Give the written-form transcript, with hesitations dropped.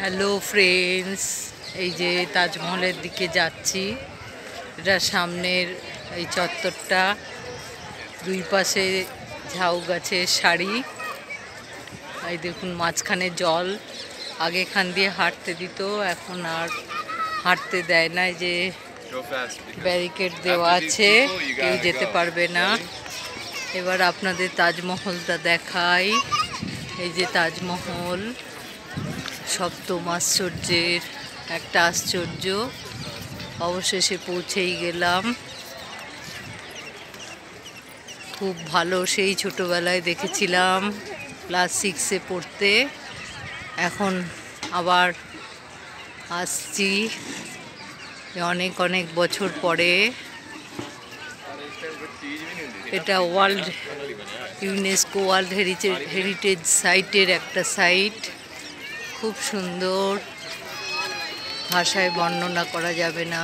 Hello friends, এই যে তাজমহলের দিকে যাচ্ছি। এটা সামনের এই চত্বরটা, দুই পাশে ঝাউ গাছের সারি। এই দেখুন মাঝখানে জল। আগে এখান দিয়ে হাঁটতে দিত, এখন আর হাঁটতে দেয় না। এই যে ব্যারিকেড দেওয়া আছে, কেউ যেতে পারবে না। এবার আপনাদের তাজমহলটা দেখাই। এই যে তাজমহল, সপ্তম আশ্চর্যের একটা আশ্চর্য। অবশেষে পৌঁছেই গেলাম। খুব ভালো, সেই ছোটোবেলায় দেখেছিলাম ক্লাস 6-এ পড়তে। এখন আবার আসছি অনেক অনেক বছর পরে। এটা ইউনেস্কো ওয়ার্ল্ড হেরিটেজ সাইটের একটা সাইট। খুব সুন্দর, ভাষায় বর্ণনা করা যাবে না।